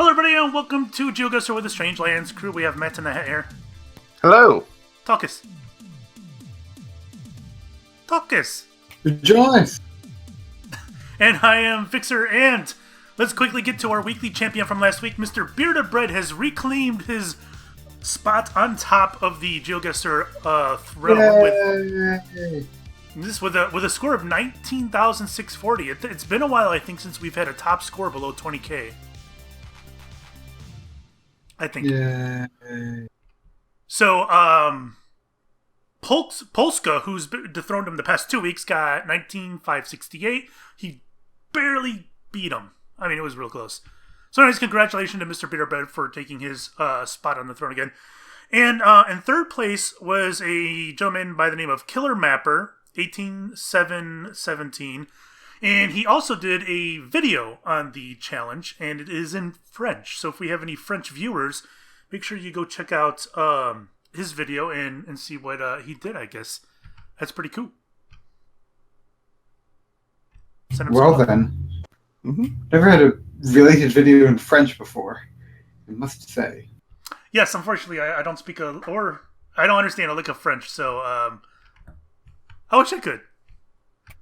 Hello everybody and welcome to GeoGuessr with the Strangelands crew. We have Matt in the hat here. Hello. Talkus. Rejoice. And I am Fixer, and let's quickly get to our weekly champion from last week. Mr. Bearded Bread has reclaimed his spot on top of the GeoGuessr throne with a score of 19,640. It's been a while, I think, since we've had a top score below 20k. I think. Yay. So, Polska, who's dethroned him the past 2 weeks, got 19,568. He barely beat him. I mean, it was real close. So anyways, congratulations to Mr. Bitterbread for taking his spot on the throne again. And in third place was a gentleman by the name of Killer Mapper, 18717. And he also did a video on the challenge, and it is in French. So if we have any French viewers, make sure you go check out his video and see what he did, I guess. That's pretty cool. Well then. Never had a related video in French before, I must say. Yes, unfortunately, I don't speak or I don't understand a lick of French, so I wish I could.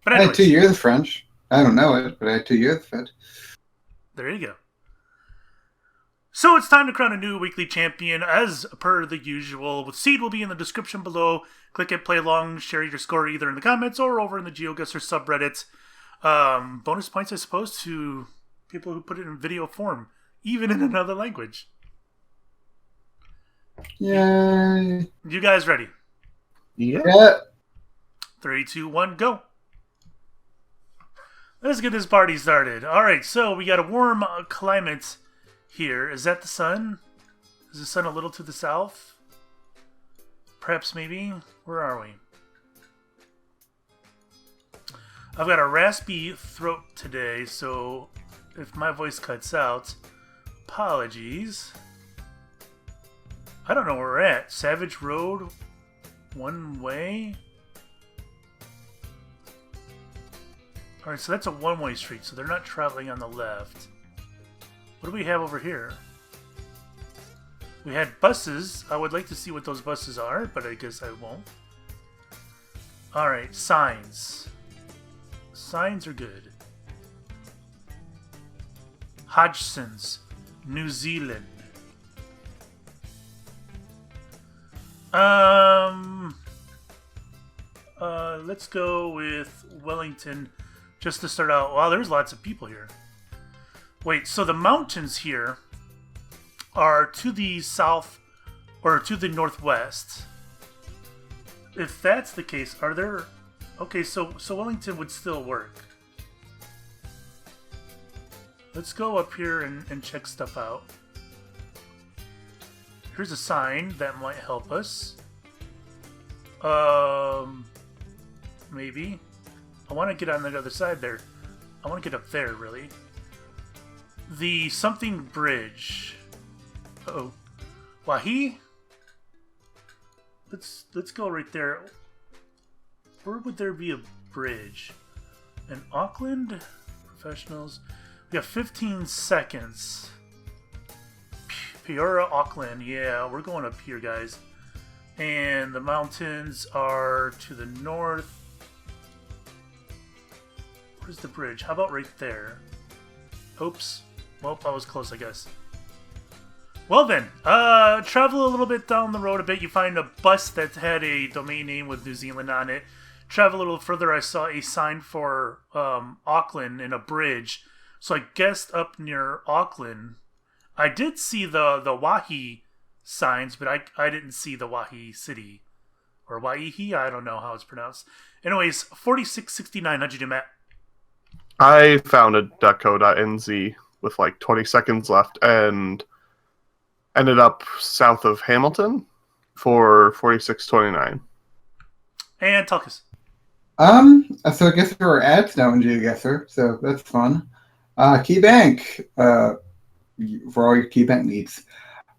But anyways. I had 2 years of French. I don't know it, but I had 2 years of it. There you go. So it's time to crown a new weekly champion, as per the usual. With seed will be in the description below. Click it, play along, share your score either in the comments or over in the GeoGuessr subreddit. Bonus points, I suppose, to people who put it in video form, even in another language. Yay. You guys ready? Yeah. 3, 2, 1, go. Let's get this party started. Alright, so we got a warm climate here. Is that the sun? Is the sun a little to the south? Perhaps, maybe? Where are we? I've got a raspy throat today, so if my voice cuts out, apologies. I don't know where we're at. Savage Road? One way? Alright, so that's a one-way street, so they're not traveling on the left. What do we have over here? We had buses. I would like to see what those buses are, but I guess I won't. Alright, signs. Signs are good. Hodgson's, New Zealand. Let's go with Wellington. Just to start out, wow, there's lots of people here. Wait, so the mountains here are to the south or to the northwest. If that's the case, are there... Okay, so Wellington would still work. Let's go up here and check stuff out. Here's a sign that might help us. Maybe. I want to get on the other side there. I want to get up there, really. The something bridge. Uh-oh. Wahi? Let's go right there. Where would there be a bridge? In Auckland? Professionals. We have 15 seconds. Peoria, Auckland. Yeah, we're going up here, guys. And the mountains are to the north. Where's the bridge? How about right there? Oops. Well, I was close, I guess. Well then, travel a little bit down the road a bit. You find a bus that had a domain name with New Zealand on it. Travel a little further, I saw a sign for Auckland and a bridge. So I guessed up near Auckland. I did see the Wahi signs, but I didn't see the Wahi city. Or Waihi, I don't know how it's pronounced. Anyways, 4669, how'd you do, Matt? I found a .co.nz with like 20 seconds left and ended up south of Hamilton for 4629. And Talkus. So I guess there are ads now in GeoGuessr, so that's fun. KeyBank, for all your KeyBank needs.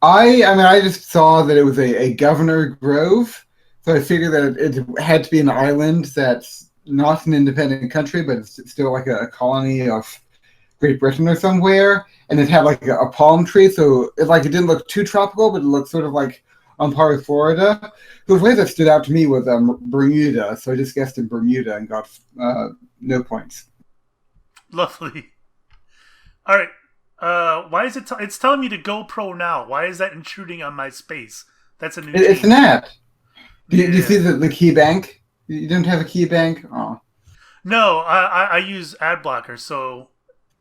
I just saw that it was a Governor Grove, so I figured that it had to be an island that's not an independent country, but it's still like a colony of Great Britain or somewhere, and it had like a palm tree, so it didn't look too tropical, but it looked sort of like on par with Florida. The way that stood out to me was Bermuda, so I just guessed in Bermuda and got no points. Lovely. All right. Why is it? It's telling me to GoPro now. Why is that intruding on my space? That's a new. It's an ad. Do Yeah. you see the key bank? You don't have a key bank? Oh. No, I use ad blocker, so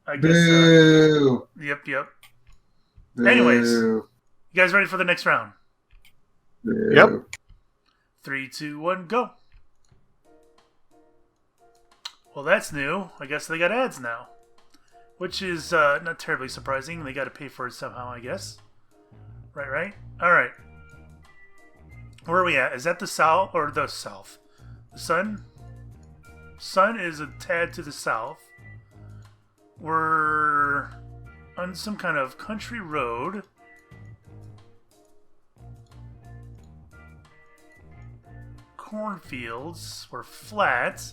I guess. Boo. Yep. Boo. Anyways, you guys ready for the next round? Boo. Yep. 3, 2, 1, go. Well, that's new. I guess they got ads now, which is not terribly surprising. They got to pay for it somehow, I guess. Right. All right. Where are we at? Is that the south or the south? The sun? Sun is a tad to the south. We're on some kind of country road. Cornfields. We're flat.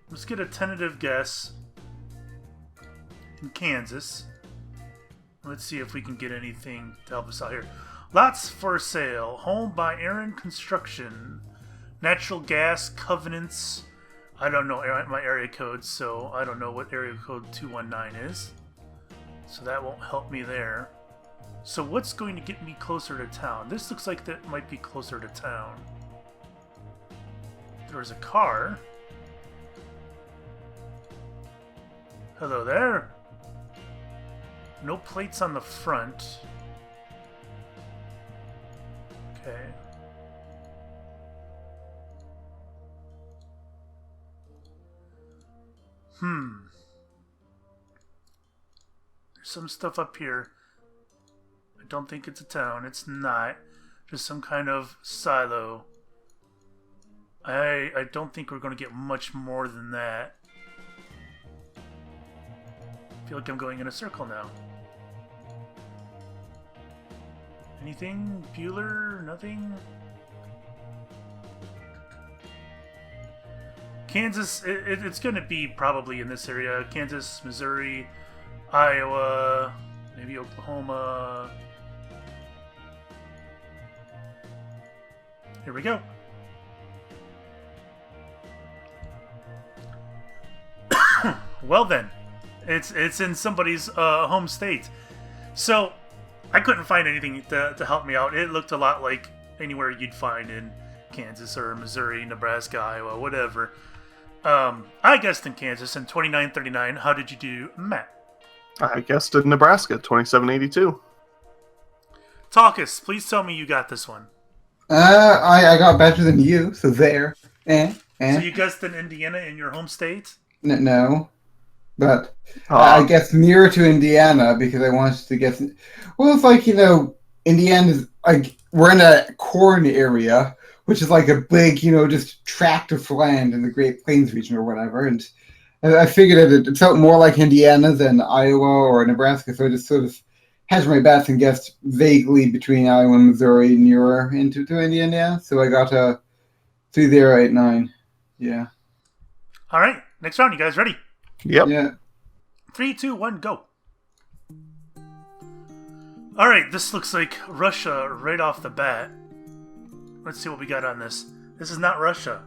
Let's get a tentative guess in Kansas. Let's see if we can get anything to help us out here. Lots for sale. Home by Aaron Construction. Natural gas covenants. I don't know my area code, so I don't know what area code 219 is. So that won't help me there. So what's going to get me closer to town? This looks like that might be closer to town. There's a car. Hello there. No plates on the front. Okay. There's some stuff up here. I don't think it's a town. It's not. Just some kind of silo. I don't think we're going to get much more than that. I feel like I'm going in a circle now. Anything? Bueller? Nothing? Kansas, it's going to be probably in this area. Kansas, Missouri, Iowa, maybe Oklahoma. Here we go. Well then, it's in somebody's home state. So I couldn't find anything to help me out. It looked a lot like anywhere you'd find in Kansas or Missouri, Nebraska, Iowa, whatever. I guessed in Kansas in 2939. How did you do, Matt? I guessed in Nebraska, 2782. Talkus, please tell me you got this one. I got better than you, so there. So you guessed in Indiana in your home state? No. But I guess nearer to Indiana because I wanted to guess. Well, it's like, Indiana's like we're in a corn area, which is like a big, just tract of land in the Great Plains region or whatever. And I figured that it felt more like Indiana than Iowa or Nebraska, so I just sort of hedged my bets and guessed vaguely between Iowa and Missouri nearer into Indiana. So I got a 3089. Yeah. All right. Next round. You guys ready? Yep. Yeah. 3, 2, 1, go. All right. This looks like Russia right off the bat. Let's see what we got on this. This is not Russia.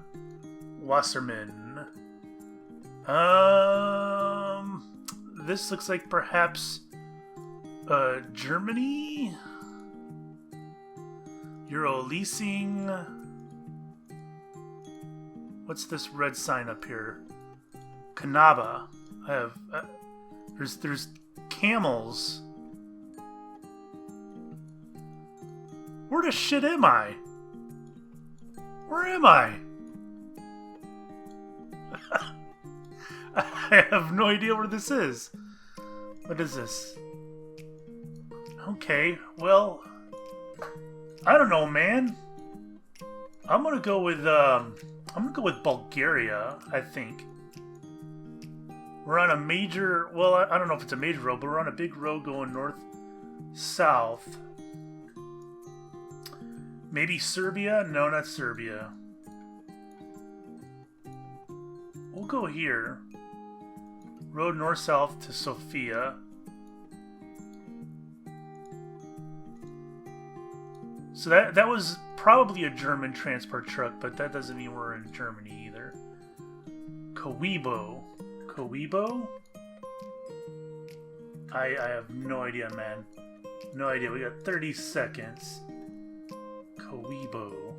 Wasserman. This looks like perhaps Germany? Euro leasing. What's this red sign up here? Kanaba. I have there's camels. Where the shit am I? Where am I? I have no idea where this is. What is this? Okay, well, I don't know, man. I'm gonna go with Bulgaria, I think. We're on a major, well, I don't know if it's a major road, but we're on a big road going north-south. Maybe Serbia? No, not Serbia. we'll go here. Road north-south to Sofia. So that was probably a German transport truck, but that doesn't mean we're in Germany either. Coibo. Coibo? I have no idea, man. No idea. We got 30 seconds. Coibo.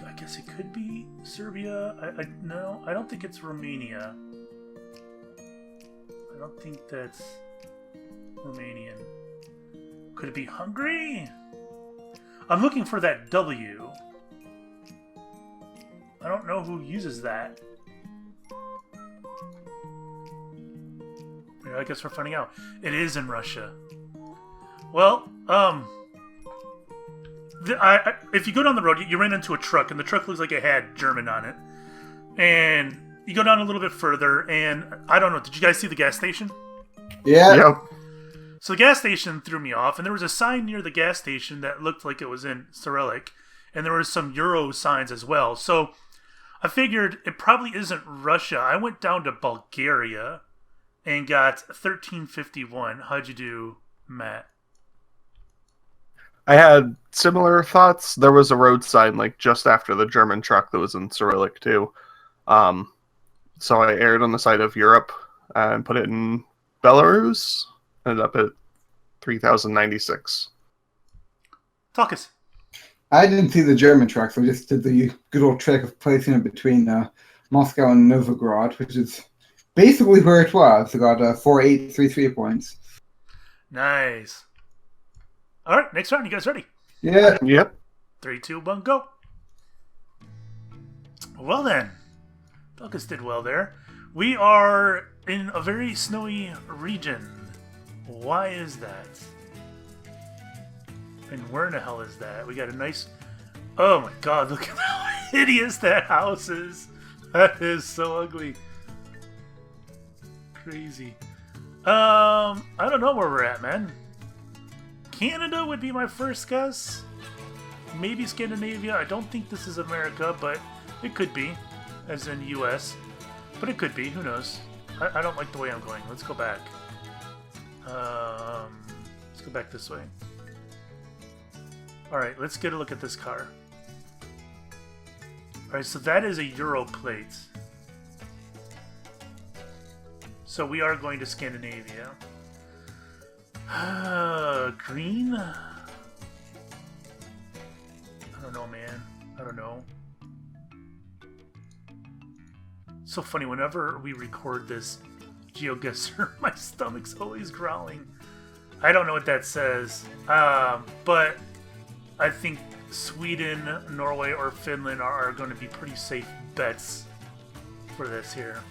I guess it could be Serbia. No, I don't think it's Romania. I don't think that's Romanian. Could it be Hungary? I'm looking for that W. I don't know who uses that. Yeah, I guess we're finding out. It is in Russia. Well, if you go down the road, you ran into a truck, and the truck looks like it had German on it. And you go down a little bit further, and I don't know, did you guys see the gas station? Yeah. Yep. So the gas station threw me off, and there was a sign near the gas station that looked like it was in Cyrillic, and there were some Euro signs as well. So I figured it probably isn't Russia. I went down to Bulgaria and got 1351. How'd you do, Matt? I had similar thoughts. There was a road sign like just after the German truck that was in Cyrillic too. So I erred on the side of Europe and put it in Belarus. Ended up at 3096. Talkus. I didn't see the German truck, so I just did the good old trick of placing it between Moscow and Novgorod, which is basically where it was. I got 4833 points. Nice. All right, next round. You guys ready? Yeah. Yep. 3, 2, 1, go. Well then, Talkus did well there. We are in a very snowy region. Why is that? And where in the hell is that? We got a nice... Oh my god, look at how hideous that house is. That is so ugly. Crazy. I don't know where we're at, man. Canada would be my first guess. Maybe Scandinavia. I don't think this is America, but it could be. As in US. But it could be. Who knows? I don't like the way I'm going. Let's go back. Let's go back this way. Alright, let's get a look at this car. Alright, so that is a Euro plate. So we are going to Scandinavia. Green? I don't know, man. I don't know. So funny, whenever we record this GeoGuessr, my stomach's always growling. I don't know what that says, but I think Sweden, Norway, or Finland are going to be pretty safe bets for this here.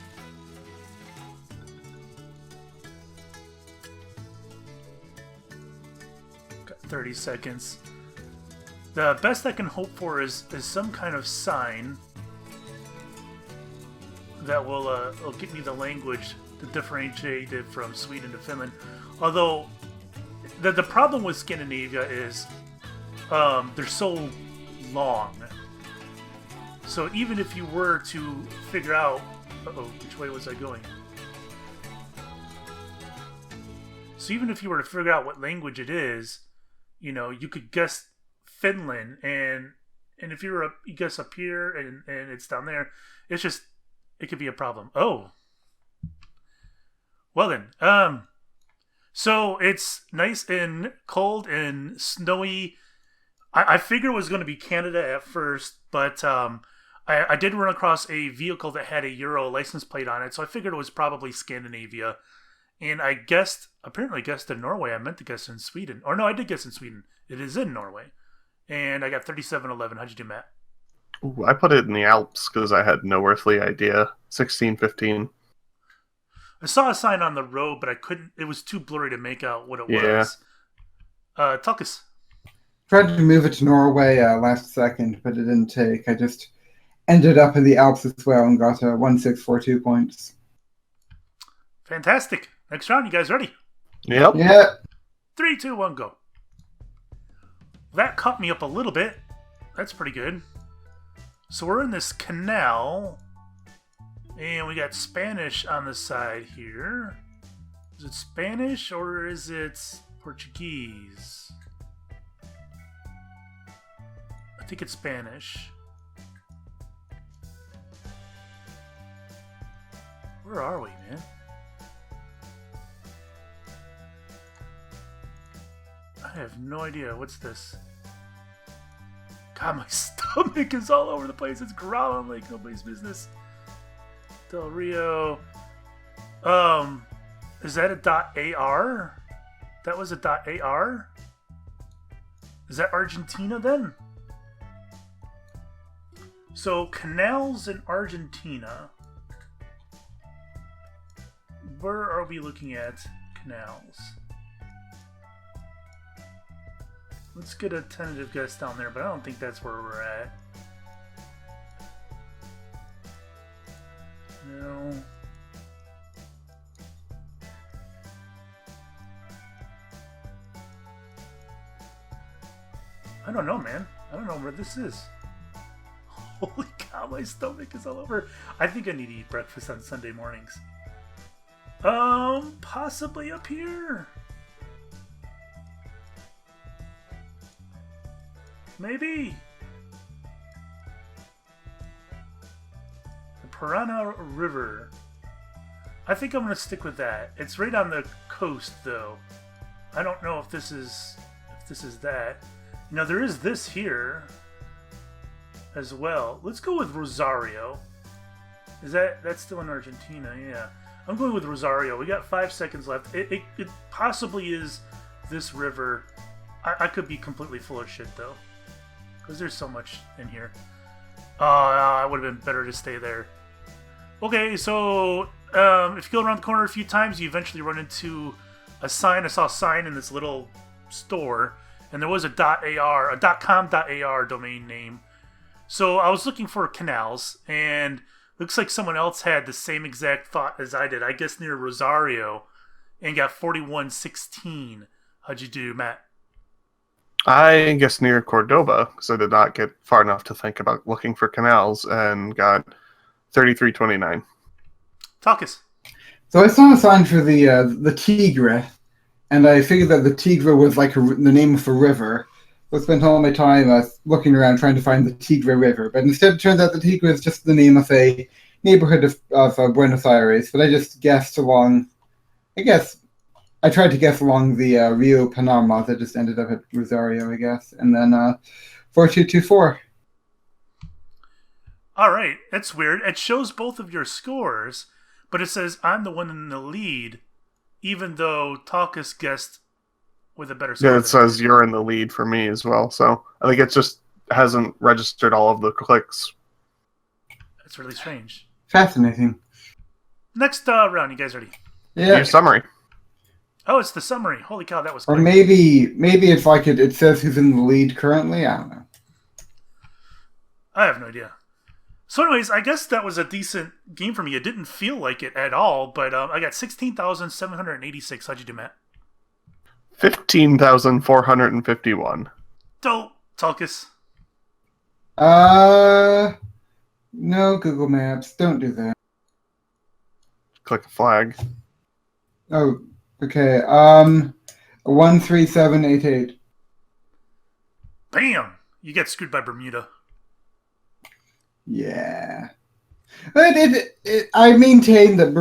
Got 30 seconds. The best I can hope for is some kind of sign that will give me the language to differentiate it from Sweden to Finland. Although, the problem with Scandinavia is they're so long. So even if you were to figure out... Uh-oh, which way was I going? So even if you were to figure out what language it is, you know, you could guess Finland, and if you were you guess up here and it's down there, it's just, it could be a problem. Oh. Well then, so it's nice and cold and snowy. I figured it was going to be Canada at first, but I did run across a vehicle that had a Euro license plate on it, so I figured it was probably Scandinavia. And I apparently guessed in Norway. I meant to guess in Sweden. Or no, I did guess in Sweden. It is in Norway. And I got 3711. How'd you do, Matt? Ooh, I put it in the Alps because I had no earthly idea. 1615. I saw a sign on the road, but I couldn't. It was too blurry to make out what it was. Talkus. Tried to move it to Norway last second, but it didn't take. I just ended up in the Alps as well and got 1642 points. Fantastic. Next round, you guys ready? Yep. Yeah. 3, 2, 1, go. That caught me up a little bit. That's pretty good. So we're in this canal, and we got Spanish on the side here. Is it Spanish or is it Portuguese? I think it's Spanish. Where are we, man? I have no idea. What's this? God, my stomach is all over the place. It's growling like nobody's business. Del Rio. Is that a .ar? That was a .ar? Is that Argentina then? So, canals in Argentina. Where are we looking at canals? Let's get a tentative guess down there, but I don't think that's where we're at. No. I don't know, man. I don't know where this is. Holy cow, my stomach is all over. I think I need to eat breakfast on Sunday mornings. Possibly up here. Maybe. The Parana River. I think I'm going to stick with that. It's right on the coast, though. I don't know if this is that. You know, there is this here as well. Let's go with Rosario. That's still in Argentina? Yeah. I'm going with Rosario. We got 5 seconds left. It possibly is this river. I could be completely full of shit, though. Because there's so much in here. I would have been better to stay there. Okay, so if you go around the corner a few times, you eventually run into a sign. I saw a sign in this little store, and there was a .ar, a .com.ar domain name. So I was looking for canals, and looks like someone else had the same exact thought as I did. I guess near Rosario, and got 4116. How'd you do, Matt? I guess near Cordoba, because I did not get far enough to think about looking for canals, and got 3329. Talkus. So I saw a sign for the Tigre, and I figured that the Tigre was like the name of a river. So I spent all my time looking around trying to find the Tigre River, but instead it turns out the Tigre is just the name of a neighborhood of Buenos Aires. But I just guessed along. I tried to guess along the Rio Panama that just ended up at Rosario, I guess. And then 4224. All right, that's weird. It shows both of your scores, but it says I'm the one in the lead, even though Talkus guessed with a better score. Yeah, it says you're in the lead for me as well. So I think it just hasn't registered all of the clicks. That's really strange. Fascinating. Next round, you guys ready? Yeah. Your summary. Oh, it's the summary. Holy cow, that was Or quick. maybe it's like it says who's in the lead currently. I don't know. I have no idea. So anyways, I guess that was a decent game for me. It didn't feel like it at all, but I got 16,786. How'd you do, Matt? 15,451. Dope. Talkus. No Google Maps. Don't do that. Click a flag. Oh, okay. 13788. Bam! You get screwed by Bermuda. Yeah. But I maintain that,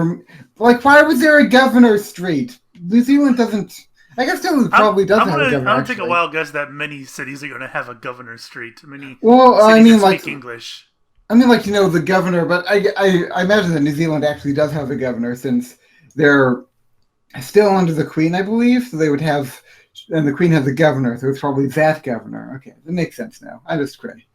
why was there a Governor Street? New Zealand doesn't. I guess it probably doesn't have a governor. I'm going to take a wild guess that many cities are going to have a Governor Street. Many cities that speak English. I mean, the governor, but I imagine that New Zealand actually does have a governor since they're still under the Queen, I believe. So they would have, and the Queen has a governor, so it's probably that governor. Okay, that makes sense now. I'm just crazy.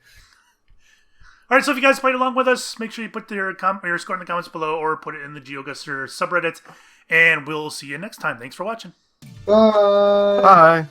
All right, so if you guys played along with us, make sure you put your score in the comments below or put it in the GeoGuessr subreddit, and we'll see you next time. Thanks for watching. Bye. Bye.